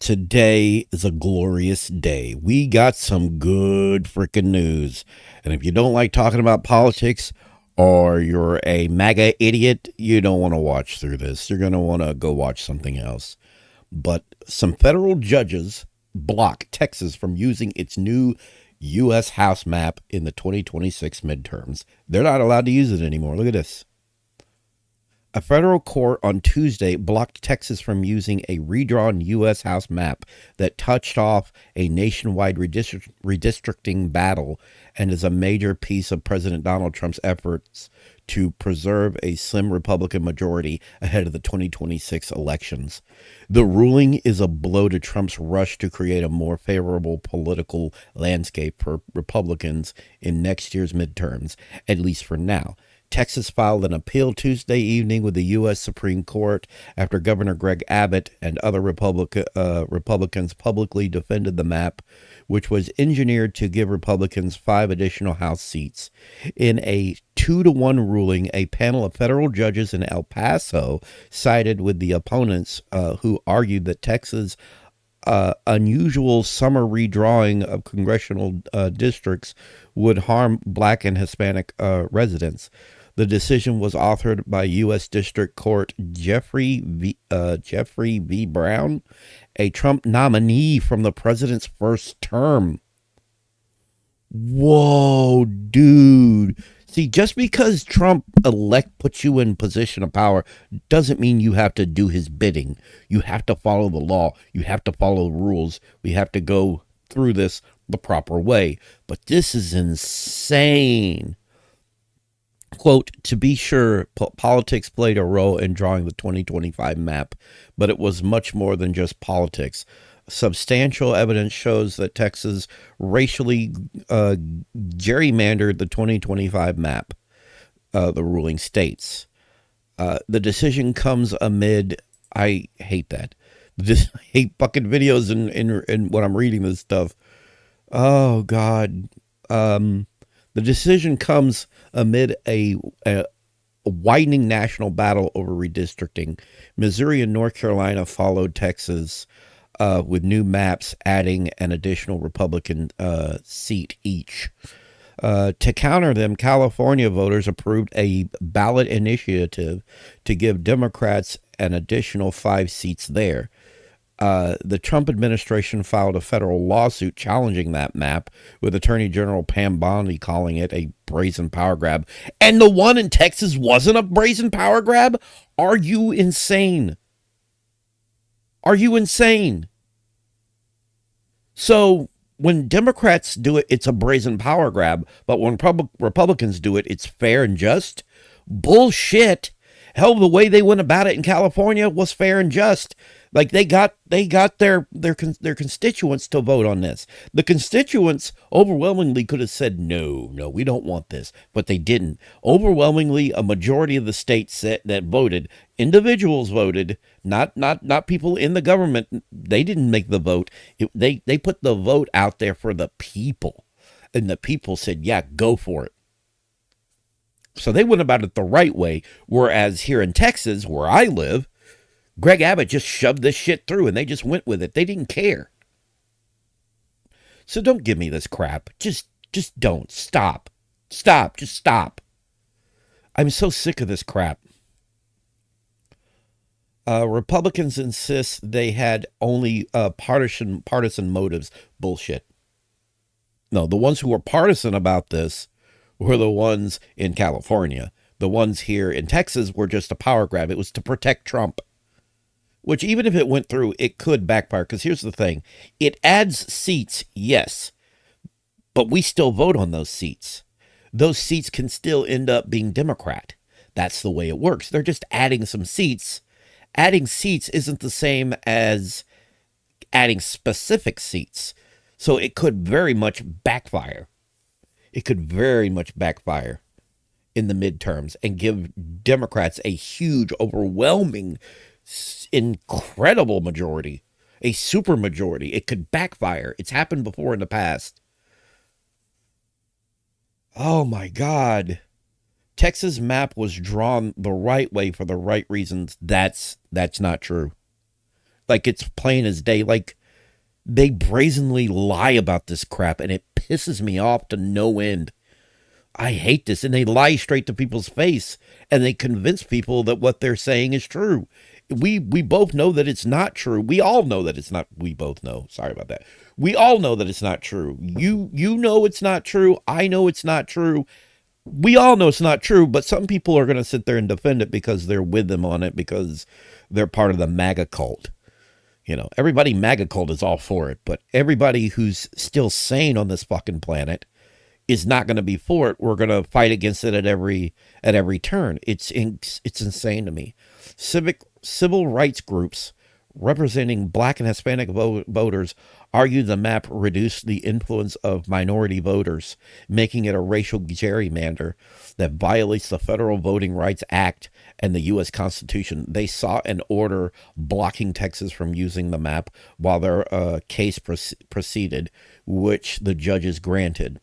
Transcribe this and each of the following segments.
Today is a glorious day. We got some good freaking news. And if you don't like talking about politics or you're a MAGA idiot, you don't want to watch through this. You're going to want to go watch something else. But some federal judges block Texas from using its new U.S. House map in the 2026 midterms. They're not allowed to use it anymore. Look at this. A federal court on Tuesday blocked Texas from using a redrawn U.S. House map that touched off a nationwide redistricting battle and is a major piece of President Donald Trump's efforts to preserve a slim Republican majority ahead of the 2026 elections. The ruling is a blow to Trump's rush to create a more favorable political landscape for Republicans in next year's midterms, at least for now. Texas filed an appeal Tuesday evening with the U.S. Supreme Court after Governor Greg Abbott and other Republicans publicly defended the map, which was engineered to give Republicans 5 additional House seats. In a 2-1 ruling, a panel of federal judges in El Paso sided with the opponents who argued that Texas' unusual summer redrawing of congressional districts would harm Black and Hispanic residents. The decision was authored by U.S. District Court Jeffrey V. Brown, a Trump nominee from the president's first term. Whoa, dude. See, just because Trump puts you in position of power doesn't mean you have to do his bidding. You have to follow the law. You have to follow the rules. We have to go through this the proper way. But this is insane. Quote, to be sure, politics played a role in drawing the 2025 map, but it was much more than just politics. Substantial evidence shows that Texas racially gerrymandered the 2025 map, the ruling states. The decision comes amid, I hate that. I hate fucking videos and when I'm reading this stuff. Oh, God. The decision comes amid a widening national battle over redistricting. Missouri and North Carolina followed Texas with new maps adding an additional Republican seat each. To counter them, California voters approved a ballot initiative to give Democrats an additional 5 seats there. The Trump administration filed a federal lawsuit challenging that map, with Attorney General Pam Bondi calling it a brazen power grab. And the one in Texas wasn't a brazen power grab? Are you insane? Are you insane? So when Democrats do it, it's a brazen power grab, but when Republicans do it, it's fair and just? Bullshit. Hell, the way they went about it in California was fair and just. Like they got their constituents to vote on this. The constituents overwhelmingly could have said no, we don't want this, but they didn't. Overwhelmingly, a majority of the states that voted, individuals voted, not people in the government. They didn't make the vote. They put the vote out there for the people, and the people said, yeah, go for it. So they went about it the right way. Whereas here in Texas, where I live, Greg Abbott just shoved this shit through and they just went with it. They didn't care. So don't give me this crap. Just don't. Stop. Just stop. I'm so sick of this crap. Republicans insist they had only partisan motives. Bullshit. No, the ones who were partisan about this were the ones in California. The ones here in Texas were just a power grab. It was to protect Trump. Which, even if it went through, it could backfire. Because here's the thing. It adds seats, yes. But we still vote on those seats. Those seats can still end up being Democrat. That's the way it works. They're just adding some seats. Adding seats isn't the same as adding specific seats. So it could very much backfire. It could very much backfire in the midterms and give Democrats a huge, overwhelming, incredible majority, a super majority. It could backfire. It's happened before in the past. Oh my God. Texas map was drawn the right way for the right reasons. That's not true. Like it's plain as day. Like they brazenly lie about this crap, and it pisses me off to no end. I hate this. And they lie straight to people's face, and they convince people that what they're saying is true. We both know that it's not true. We all know that it's not. We both know. Sorry about that. We all know that it's not true. You know it's not true. I know it's not true. We all know it's not true, but some people are going to sit there and defend it because they're with them on it, because they're part of the MAGA cult. You know, everybody MAGA cult is all for it, but everybody who's still sane on this fucking planet is not going to be for it. We're going to fight against it at every turn. It's insane to me. Civil rights groups representing Black and Hispanic voters argue the map reduced the influence of minority voters, making it a racial gerrymander that violates the Federal Voting Rights Act and the U.S. Constitution. They sought an order blocking Texas from using the map while their case proceeded, which the judges granted.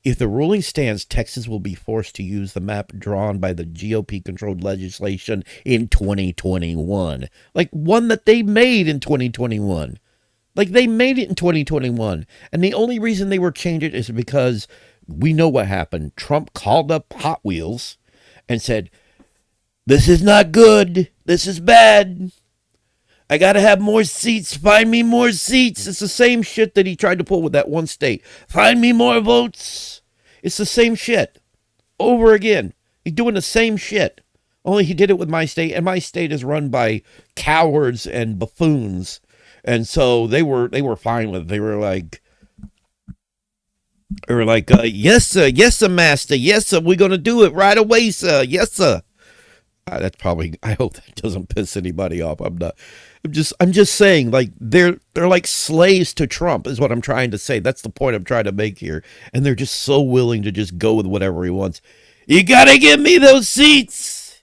If the ruling stands, Texas will be forced to use the map drawn by the GOP-controlled legislation in 2021. Like one that they made in 2021. Like they made it in 2021. And the only reason they were changing it is because we know what happened. Trump called up Hot Wheels and said, "This is not good. This is bad. I got to have more seats. Find me more seats." It's the same shit that he tried to pull with that one state. Find me more votes. It's the same shit over again. He's doing the same shit. Only he did it with my state, and my state is run by cowards and buffoons. And so they were fine with it. They were like, "Yes, sir. Yes, sir, master. Yes, sir. We're going to do it right away, sir. Yes, sir." That's probably, I hope that doesn't piss anybody off. I'm just saying, like, they're like slaves to Trump is what I'm trying to say. That's the point I'm trying to make here. And they're just so willing to just go with whatever he wants. "You gotta give me those seats.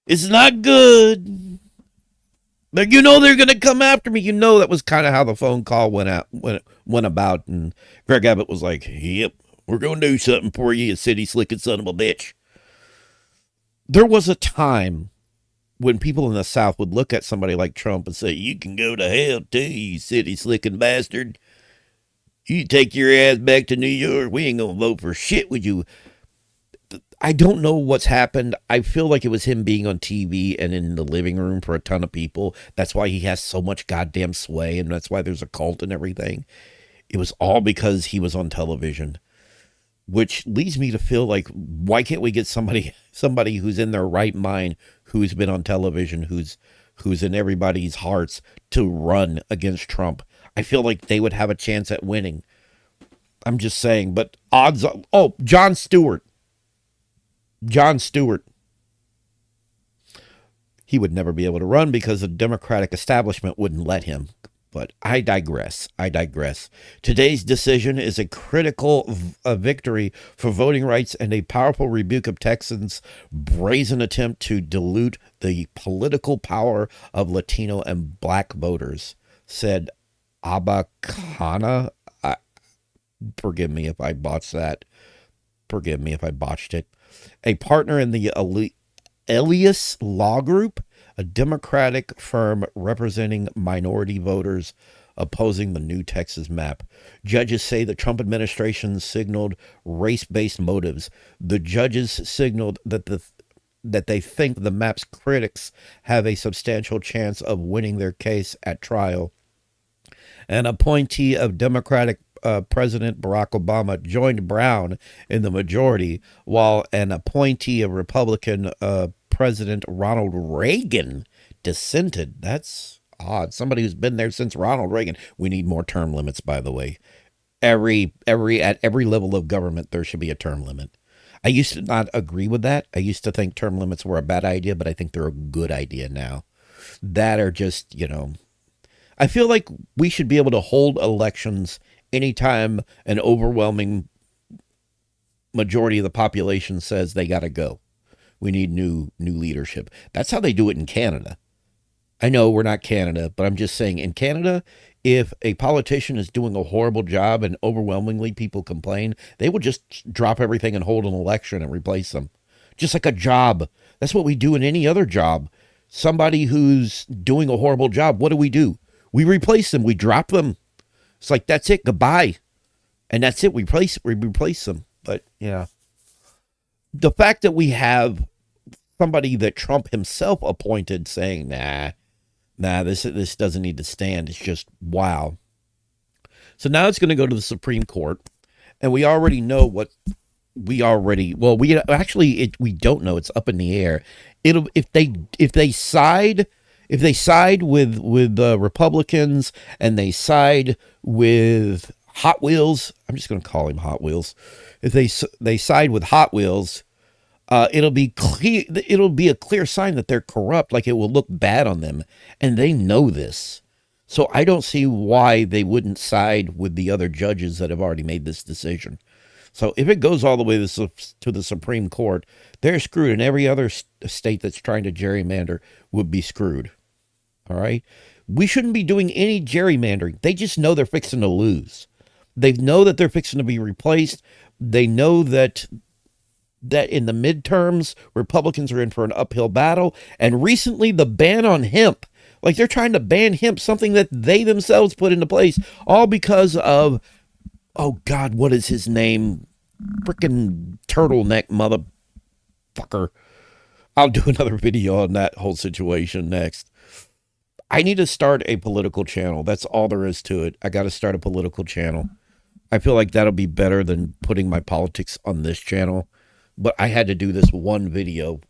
It's not good. But you know they're gonna come after me." You know that was kind of how the phone call went about. And Greg Abbott was like, "Yep, we're gonna do something for you, you city slicking son of a bitch." There was a time when people in the South would look at somebody like Trump and say, "You can go to hell too, you city slicking bastard. You take your ass back to New York. We ain't gonna vote for shit with you." I don't know what's happened. I feel like it was him being on TV and in the living room for a ton of people. That's why he has so much goddamn sway, and that's why there's a cult and everything. It was all because he was on television. Which leads me to feel like, why can't we get somebody who's in their right mind, who's been on television, who's in everybody's hearts, to run against Trump? I feel like they would have a chance at winning. I'm just saying, but odds are, oh, Jon Stewart. He would never be able to run because the Democratic establishment wouldn't let him. But I digress. Today's decision is a critical victory for voting rights and a powerful rebuke of Texans' brazen attempt to dilute the political power of Latino and Black voters, said Abakana. Forgive me if I botched that. Forgive me if I botched it. A partner in the Elias Law Group, a Democratic firm representing minority voters opposing the new Texas map. Judges say the Trump administration signaled race-based motives. The judges signaled that they think the map's critics have a substantial chance of winning their case at trial. An appointee of Democratic President Barack Obama joined Brown in the majority, while an appointee of Republican President Ronald Reagan dissented. That's odd. Somebody who's been there since Ronald Reagan. We need more term limits, by the way. At every level of government, there should be a term limit. I used to not agree with that. I used to think term limits were a bad idea, but I think they're a good idea now. That are just, I feel like we should be able to hold elections anytime an overwhelming majority of the population says they got to go. We need new leadership. That's how they do it in Canada. I know we're not Canada, but I'm just saying in Canada, if a politician is doing a horrible job and overwhelmingly people complain, they will just drop everything and hold an election and replace them. Just like a job. That's what we do in any other job. somebody who's doing a horrible job, what do? We replace them. We drop them. It's like, that's it. Goodbye. And that's it. We replace them. But yeah, the fact that we have somebody that Trump himself appointed saying, this doesn't need to stand. It's just wow. So now it's going to go to the Supreme Court, and we already know what we don't know. It's up in the air. It'll if they side with Republicans and they side with Hot Wheels. I'm just going to call him Hot Wheels. If they side with Hot Wheels, it'll be clear. It'll be a clear sign that they're corrupt. Like, it will look bad on them, and they know this. So I don't see why they wouldn't side with the other judges that have already made this decision. So if it goes all the way to the Supreme Court, they're screwed, and every other state that's trying to gerrymander would be screwed. All right? We shouldn't be doing any gerrymandering. They just know they're fixing to lose. They know that they're fixing to be replaced. They know that in the midterms, Republicans are in for an uphill battle. And recently, the ban on hemp. Like, they're trying to ban hemp, something that they themselves put into place, all because of, oh God, what is his name? Frickin' turtleneck motherfucker. I'll do another video on that whole situation next. I need to start a political channel. That's all there is to it. I got to start a political channel. I feel like that'll be better than putting my politics on this channel. But I had to do this one video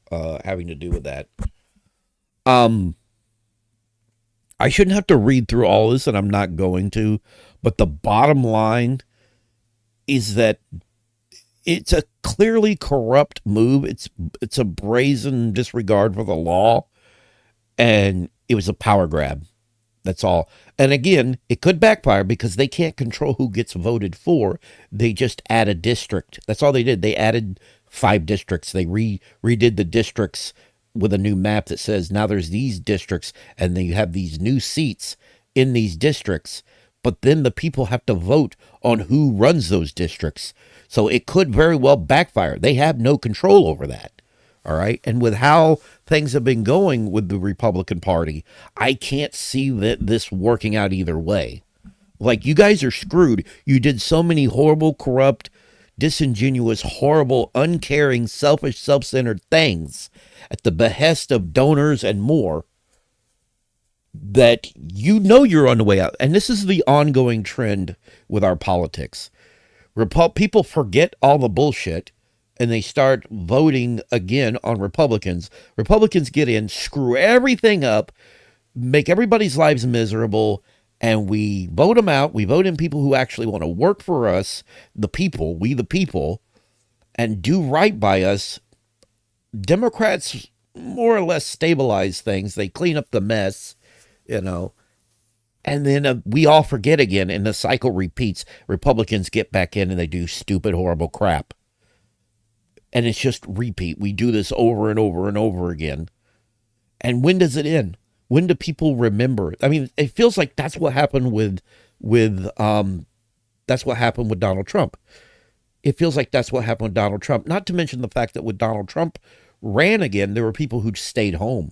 having to do with that. I shouldn't have to read through all this, and I'm not going to. But the bottom line is that it's a clearly corrupt move. It's a brazen disregard for the law, and it was a power grab. That's all. And again, it could backfire because they can't control who gets voted for. They just add a district. That's all they did. They added 5 districts. They redid the districts with a new map that says now there's these districts and then you have these new seats in these districts. But then the people have to vote on who runs those districts. So it could very well backfire. They have no control over that. All right. And with how things have been going with the Republican Party, I can't see this working out either way. Like, you guys are screwed. You did so many horrible, corrupt, disingenuous, horrible, uncaring, selfish, self-centered things at the behest of donors and more that you're on the way out. And this is the ongoing trend with our politics. People forget all the bullshit and they start voting again on Republicans. Republicans get in, screw everything up, make everybody's lives miserable, and we vote them out. We vote in people who actually want to work for us, the people, we the people, and do right by us. Democrats more or less stabilize things. They clean up the mess, and then we all forget again, and the cycle repeats. Republicans get back in and they do stupid, horrible crap. And it's just repeat. We do this over and over and over again. And when does it end? When do people remember? I mean, it feels like that's what happened with Donald Trump. It feels like that's what happened with Donald Trump. Not to mention the fact that when Donald Trump ran again, there were people who stayed home.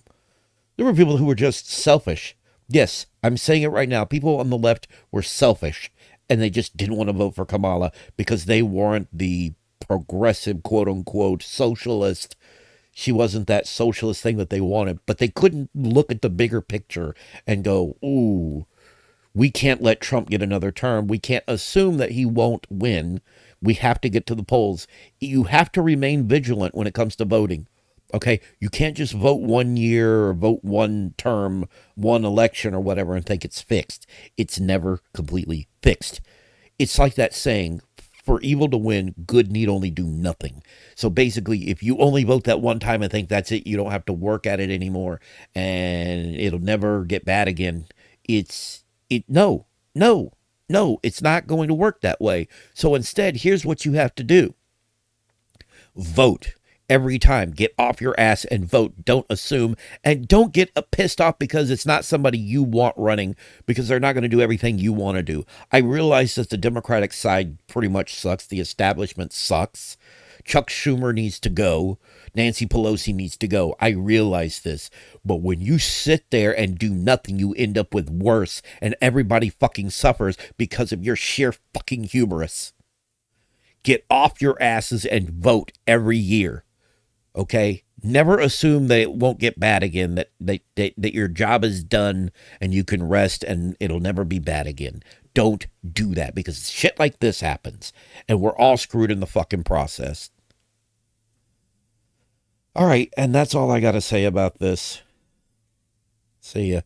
There were people who were just selfish. Yes, I'm saying it right now. People on the left were selfish, and they just didn't want to vote for Kamala because they weren't the progressive, quote unquote, socialist. She wasn't that socialist thing that they wanted, but they couldn't look at the bigger picture and go, ooh, we can't let Trump get another term. We can't assume that he won't win. We have to get to the polls. You have to remain vigilant when it comes to voting. Okay, you can't just vote 1 year or vote one term, one election or whatever and think it's fixed. It's never completely fixed. It's like that saying, for evil to win, good need only do nothing. So basically, if you only vote that one time and think that's it, you don't have to work at it anymore and it'll never get bad again. No, it's not going to work that way. So instead, here's what you have to do. Vote. Every time, get off your ass and vote. Don't assume, and don't get pissed off because it's not somebody you want running, because they're not going to do everything you want to do. I realize that the Democratic side pretty much sucks. The establishment sucks. Chuck Schumer needs to go. Nancy Pelosi needs to go. I realize this. But when you sit there and do nothing, you end up with worse. And everybody fucking suffers because of your sheer fucking hubris. Get off your asses and vote every year. Okay? Never assume that it won't get bad again, that your job is done and you can rest and it'll never be bad again. Don't do that, because shit like this happens and we're all screwed in the fucking process. All right, and that's all I got to say about this. See ya.